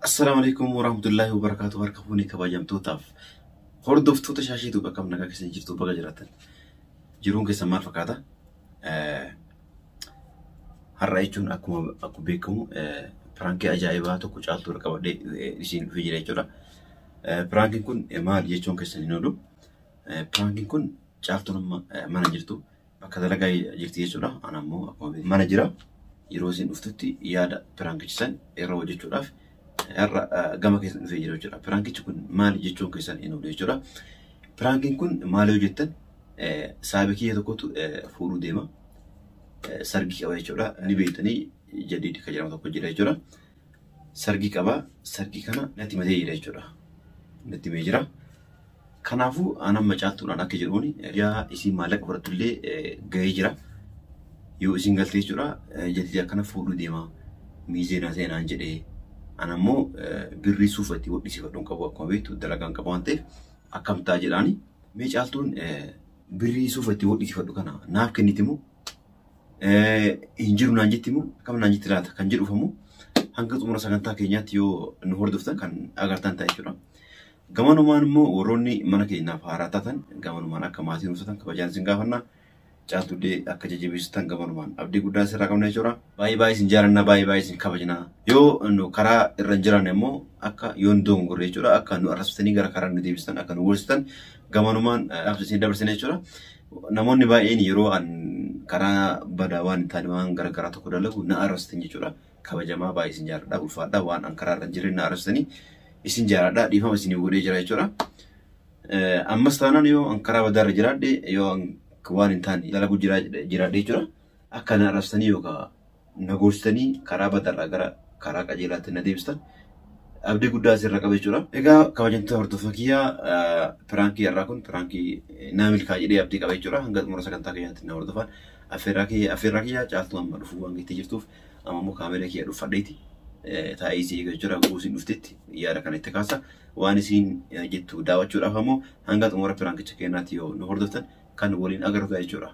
Assalamualaikum warahmatullahi wabarakatuh. Harkafuni kabajamtootaaf hordoftoota shaashiitu bakka nagaa keessa jirtu baga jiraatan. Jiruun keessa maal fakkaata? Har'a jechuun akkuma beekamu piraankii ajaa'ibaa tokko caaltuu qabadhee isiin dhufee jira jechuudha. Piraankiin kun maal jechuun keessan hin oolu. Piraankiin kun caaltuu nama mana jirtu bakka dalagaa jirti jechuudha. Ana immoo akkuma mana jira yeroo isin dhuftutti yaada piraankichisan yeroo hojjechuudhaaf gama keessan dhufee jira jechuudha. Piraankichi kun maal jechuun keessan hin oolu jechuudha. Piraankiin kun maal yoo jettan saabii kiyya tokkotu fuudhuu deema. Sargi qaba jechuudha. Ni beektanii jaddiidhi kan jedhamu tokko jira jechuudha. Sargi qaba. Sargi kana natti matee jira jechuudha. Natti mee jira. Kanaafuu anamma caaltuudhaan akka jedhuuni yaa isin maallaqa fudhattullee gahee jira. Yoo isin galtee jechuudha jaddiidhi akkana fuudhuu deema. Miizeenaa seenaan jedhee anammoo birrii suufatti wadhisiifadhuun qabu akkuma beektu dalagaan qabu waan ta'eef akkamtaa jedhaani. Mee caaltuun birrii suufatti wadhisiifadhu kana naaf kennitimoo injiru naan jettimoo akkam naan jetti laata kan jedhuufamu hanga xumura sagantaa keenyaatti yoo nu hordoftan kan agartan ta'a jechuudha. Gamanumaan immoo warroonni mana keenyaaf haaraa taatan gamanumaan akka maatiin uffatan kabajaan isin gaafannaa. Caaltuudhee akka jajjabeessitan gamanumaan abdii guddaa sirraa qabna jechuudha. Baay'ee isin jaalannaa baay'ee isin kabajnaa. Yoo nu karaa irra jiran immoo akka yoon dongorree jechuudha. Akka nu arrabsitanii gara karaa nu deebistan akka nu gorsitan gamanumaan absiisin dabarsan jechuudha. Namoonni baay'een yeroo an karaa badaa waan hin taane waan garagaraa tokko dalagu na arrabsitan jechuudha. Kabajamaa baay'ee isin jaalladhaa ulfaadhaa waan an karaa irra jiran na arrabsitanii isin jaalladhaa dhiifama isinii godhee jira jechuudha. Ammas taanaan yoo an karaa badaa irra jiraadhe yoo waan hin taane dalagu jiraadhe jechuudha. Akka na arrabsitanii yookaan na gorsitanii karaa badaa gara karaa qajeelaatti na deebistan abdii guddaa sirra qaba jechuudha. Egaa kabajamtoota hordoftoota kiyyaa piraankii irraa kun piraankii naa milkaa jedhee abdii qaba jechuudha. Hanga xumura sagantaa keenyaatti na hordofan affeerraa kiyyaa caaltuu amma dhufuu waan geettee jirtuuf amma immoo kaameraa kiyya dhuffadheeti taa'ee isii eega jechuudha. Guusiin dhuftetti yaada kana itti kaasa waan isiin jettu daawwachuudhaaf ammoo hanga xumura piraankicha keenyaatti yoo nu hordoftan kan waliin agartu jechuudha.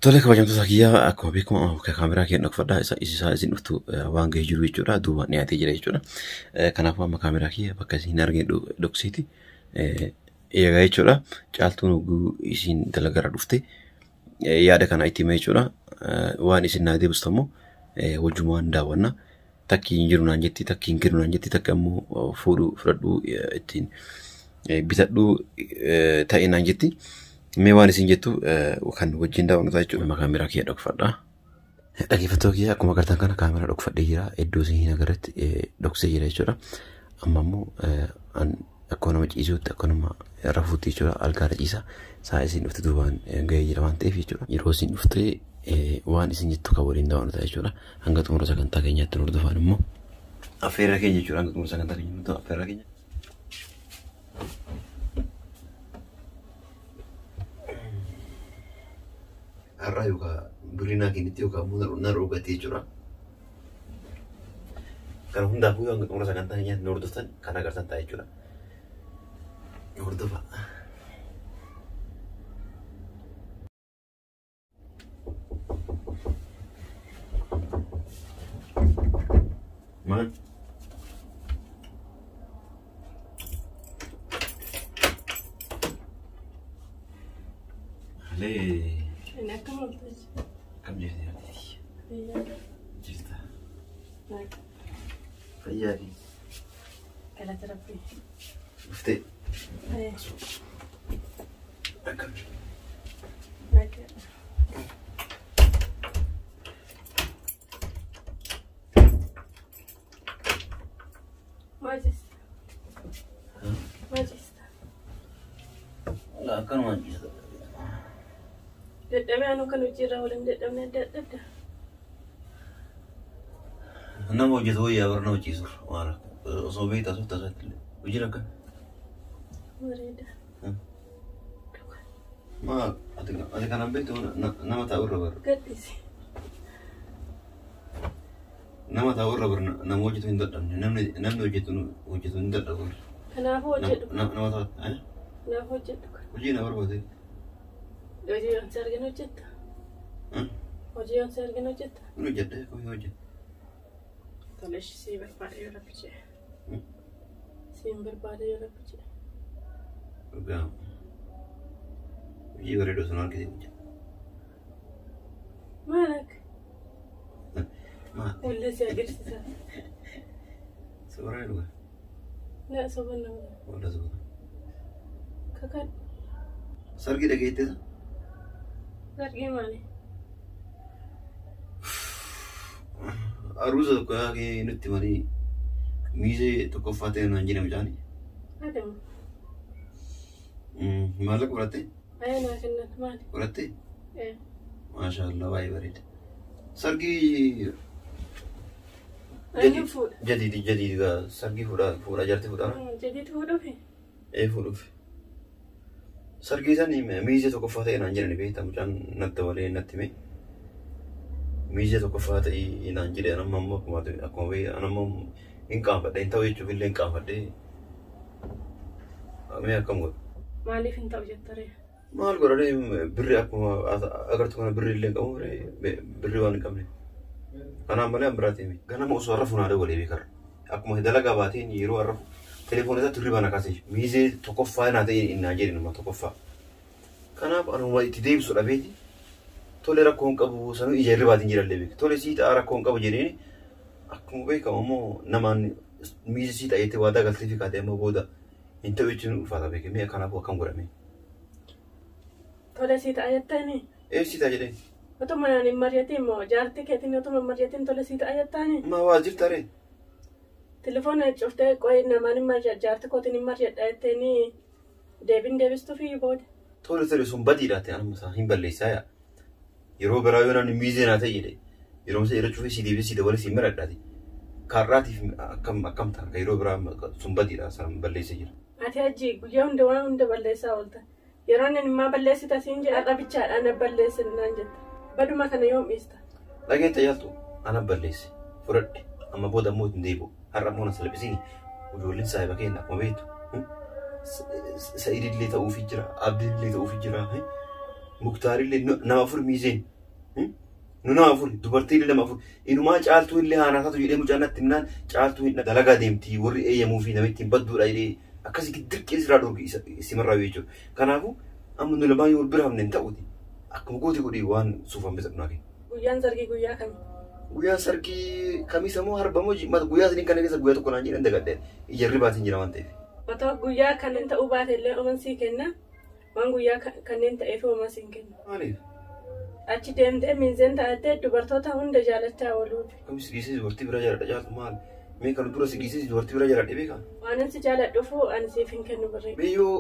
Tole kabajamtoota kiyyaa akkuma beekamu kaameraa keenya dhokfadhaa isaa isin dhuftu waan gahee jiru jechuudha. Duuba dhiyaatee jira jechuudha. Kanaafuu amma kaameraa kiyya bakka isin argine dhoksiiti eegaa jechuudha. Caaltuun oguu isin dalagarra dhufte yaada kana itti hima jechuudha. Waan isin naa deebistu ammoo wajjumaan daawwanna. Takki hin jiru naan jetti takki hin jiru naan jetti takka ammoo fudhadhuu ittiin bitadhuu ta'e naan jetti. Mee waan isin jettu kan wajjin daawwannu ta'a jechuudha. Kaameraa kiyya dhokfadhaa. Dhaggeeffattoota kiyya akkuma agartan kana kaameraa dhokfadhee jira. Iddoo isin hin agarretti dhoksee jira jechuudha. Amma immoo akkuma nama ciisuutti akkuma nama rafuutti jechuudha. Algaarra ciisa. Saa isin dhufte duubaan gahee jira waan ta'eef jechuudha. Yeroo isin dhufte waan isin jettu kan waliin daawwannu ta'a jechuudha. Hanga xumura sagantaa keenyaatti nu hordofan immoo affeerraa keenya jechuudha. Hanga xumura sagantaa keenyaatti affeerraa keenya. Har'a yookaan birrinaa keenyatti yookaan na rogatee jechuudha. Kan hundaafuu hanga xumura sagantaa keenyaatti nu hordoftan kan agartan ta'a jechuudha. Hordofa. Maal? Halee. Kam jirti yaadii? Jirta. Fayyaadii. Galata Rabbii. Dhuftee? Akkam jirti? Majista. Majista. Akkanumaan ciisa. Dadhabee anu kan hojii irraa waliin dadhabne adda adda. Nama hojjetu wayyaa bara nama ciisuuf maal osoo beektaa suuf taasifatte hojii akka bareeda. Maa ati kanaan beektu nama taa'u irra bara. Gadhiisi. Nama taa'u irra bara nama hojjetu hin dadhabne namni hojjetu hin dadhabu. Kanaafuu hojjedhu. Nama taa'u. Kanaafuu hojjedhu. Hojii na barbaade. Hojii yoon si arginu hojjetta. Hojii yoon si arginu hojjetta. Hojjedhe hojjedhe. Tolesh si barbaade yoo rabbiche. Si barbaade yoo rabbiche. Dhugaa. Hojii bareedoo sun argite hojjeta. Maalak? Maal? Wallee si agarsiisa. Suuraa dhugaa. Na sobanna. Walla suuraa. Kakan. Sargi dhageettisa? Sargii maali? Aruusa tokko yaa'ee nutti malee miizee tokkoffaa ta'e naan jedhamu jaani. Adeemu. Maallaqa fudhattee? Ayyaa naa kennan maali? Fudhattee? Maashaallah baay'ee bareeda. Sargi Ani fuudha. jadiidi gaa sargi fuudhaa jarti fuudhaa? Jadiitu fuudhuufi? Fuudhuuf. Sargi isaanii miizee tokkoffaa ta'e naan jedhani beektaa mucaan natti walee natti mee. Miizee tokkoffaa ta'e naan jedhe anamma ammoo akkuma beeku anamma hin qaanfadhe hin ta'u jechuuf illee hin qaanfadhe. Mee akkam godha? Maaliif hin ta'u jettaree? Maal godhanii birri akkuma agartu kana birri illee qabu birri waan hin qabne. Kanaan malee biraatti himi. Ganama osoo har'a funaadha walee beekarra. Akkuma dalagaa baateen yeroo har'a telefoon isaatti hirriba na kaasee miizee tokkoffaa naa ta'e innaa jedhe nama tokkoffaa. Kanaaf anuma itti deebisu dhabeeti. Tole rakkoo hin qabu sanuu ija hirribaatiin jirallee beeku. Tole sii ta'a rakkoo hin qabu jedheen akkuma beekamu ammoo namaan miizee sii ta'eetti waadaa galtee fi kaatee ammoo booda hin ta'u jechuun ulfaata beeke. Mee kanaafuu akkam godhame? Tole sii ta'a jettanii? Sii ta'a jedheen. Otuma naan hin mari'atiin moo jaartii keetiin otuma hin mari'atiin tole sii ta'a jettaanii? Ma waa jirta ree? Telefoona cuftee qo'ee namaan hin mari'a jaartii kootiin hin mari'adha jetteenii deebistuufi booda. Tole sun badiidhaatti anamma hin balleessaa yaa. Yeroo biraa yoo namni miizee naa ta'e jedhe yeroo isa irra cufee si deebisee si dabalee si miradhaati. Kaarraatiif akkam ta'a yeroo biraa sun badiidha san balleessee jira. Ati hajji guyyaa hunda waan hunda balleessaa oolta. Yeroo inni immoo balleessita siin jedha har'a bichaadhaan na balleessin naan jetta. Baduma kana yoom dhiista? Dhageetta yaaltu ana balleesse fudhadhe amma booda ammoo hin deebi'u. Har'a ammoo na salphisiini ijoolleen saahiba keenya akkuma beektu. Sa'idillee ta'uufi jira, Abdillee ta'uufi jira, Muktaarillee nama afur miizeen. Nu nama afur dubartii nama afur inumaa caaltuu illee haanaasatu jedhee mucaan natti himnaan caaltuu hin dalagaa deemti warri eeyyamuu fi namitti hin badduudha jedhee akkasii dirqee siraa dorgi simarraa jechuudha. Kanaafuu amma nu lamaan yoo bira hamne hin ta'uuti. Akkuma gooti godhii waan suufamee sadunaa kenna. Guyyaan sargii guyyaa kami? Guyyaan sargii kamiisa moo harba moo guyyaa sadiin kana keessa guyyaa tokko naan jedhan dagadhee ijarri baatiin jira waan ta'eef. Otoo guyyaa kanneen ta'uu baate illee oman sii kenna waan guyyaa kanneen ta'eef oman sii kenna. Maaliif? Achi deemtee miizeen taatee dubartoota hunda jaalachaa ooluuti. Kamis dhiisee dubartii bira jaaladha jaalatu maal? Mee kan dura si dhiisee dubartii bira jaaladhe beekaa? Waan ansi jaaladhuufu ani siif hin kennu birrii. Biyyoo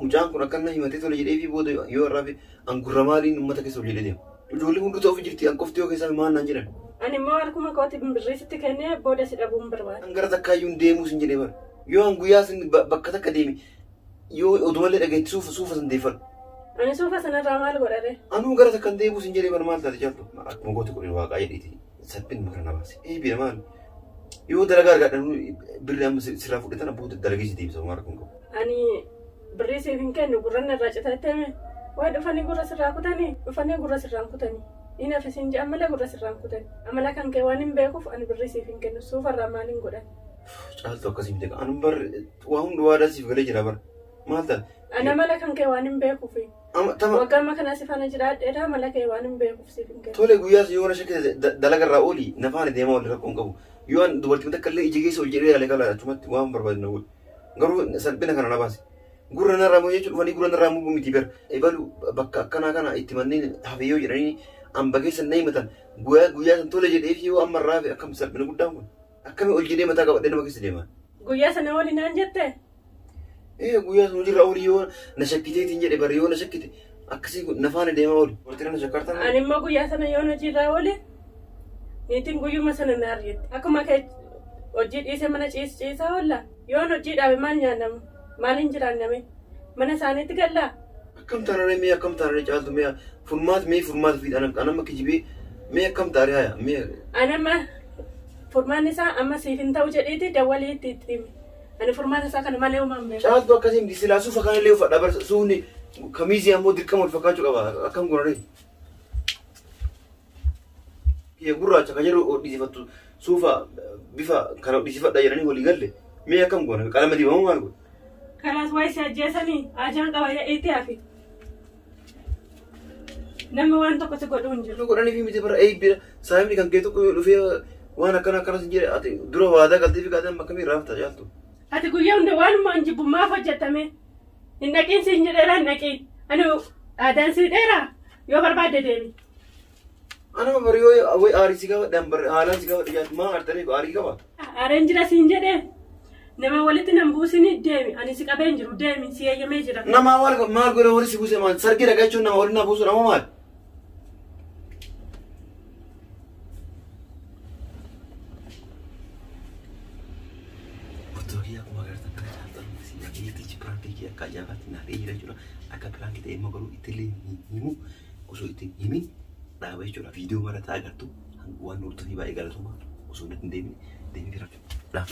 mucaan kun akkana himatee tola jedhee fi booda yoo irraa fi angurra maaliin uummata keessa ol jedhee deema. Ijoollee hundi ta'uuf jirti hanqofti yoo keessaa maal naan jedhan. Ani immoo harkuma kooti birrii sitti kennee booda si dhabuun barbaada. Hangara takkaayyuu deemuu sin jedhee bara. Yoo hanguyyaa sin bakka takka deemi yoo odumallee dhageetti suufa san deeffadhu. Ani suufa sanarraa maal godhare? Anuu gara takkan deemuu sin jedhee bara maal taate jaaltu. Akkuma gooti godhee waaqaa jedheeti salphin mara na baase. Bira maal? Yoo dalagaa argadhan birrii amma sirraa fudhatan booda dalagee si deebisa maal kun qabu. Ani birrii siif hin kennu gurra irraa citattee waa dhufanii gurra sirraa kutanii dhufanii gurra sirraan kutanii. Inni afisiin jedhan malee gurra sirraan kutanii. Amala kan kee waan hin beekuuf ani birrii siif hin kennu suufarraa maal hin godhan. Caaltu akkasii miti anu bar waa hundi waadaa siif galee jira bara. Maal ta'a? Ana mala kan kee waan hin beekuuf. Waggaa amma kana si faana jiraadheedha mala kee waan hin beekuuf siif hin kennu. Tole guyyaas yoo na shakkite dalagarraa ooli nafaan deemaa wal rakkoo hin qabu. Yoo an dubartii takka illee ija keessa ol jedhee yaalee kala achumatti waan barbaadne godhu. Garuu salphina kana na baase. Gurra narraa moo jechuun dhufanii gurra narraa muu miti bar. Ebalu bakka akkanaa kana itti manneen hafeeyyoo jedhanii amba keessa na himatan guyyaa san tole jedheef yoo amma irraa akkam salphina guddaan kun. Akkami ol jedhee mataa qabadhee nama keessa deema. Guyyaa sana waliin naan jette? Guyyaa sun hojirra olii yoo na shakkiteetiin jedhe bara yoo na shakkite akkasii nafaana deemaa oolu. Wartira na shakkartan. Ani immoo guyyaa sana yoo hojirraa oole niitiin guyyuma sana na argite. Akkuma kee hojii dhiisee mana ciisaa oolla. Yoo hojii dhaabe maal nyaannamu? Maal hin jiraanname? Mana isaaniitti gallaa? Akkam taanaree mee akkam taanaree caaltu mee furmaata fiidhaan anamma kijibee mee akkam taaree haya mee. Anamma furmaanni isaa amma siif hin ta'u jedhiiti dawwalii itti himi. Ani furmaata isaa kana malee uumaan beeku. Caaltu akkasii miti silaa suufa kana illee uffadha bara suufni kamiizii ammoo dirqama wal fakkaachuu qaba akkam godhanii. Gurraacha kan jedhu dhiisifattu suufa bifa kana dhisiifadha jedhanii walii galle mee akkam goona qalama dibamu maal godhu. Kanaas waa'ee si ajjeesanii ajaan qaba jedheetti hafi. Namni waan tokko si godhu hin jiru. Godhanii fi miti bara eebbira saayimni kan kee tokko dhufee waan akkanas hin jedhe ati dura waadaa galtee fi gaazexaan bakka miirraa hafta jaaltu. Ati guyyaa hunda waanuma hin jibbu maaf hojjetame? Hin dhaqiin si hin jedheera hin dhaqiin. Ani aadaan si dheeraa yoo barbaadde deemi. Ana bari yoo way aarii si qaba dhaan bari haalaan si qaba dhiyaatu maa artanii aarii qaba. Aareen jira si hin jedhee. Nama walitti nan buusini deemi. Ani si qabeen jiru deemi si eeyyamee jira. Nama maal godhe wali si buuse maal sargii dhagaa jechuun nama waliin na buusu nama maal. Kajabat na dia juga akan pelan kita emo kalau itu limu usul itu ini dah baik juga video mana tak agar tu angguan urut tiba egal semua usul nanti demi kira dah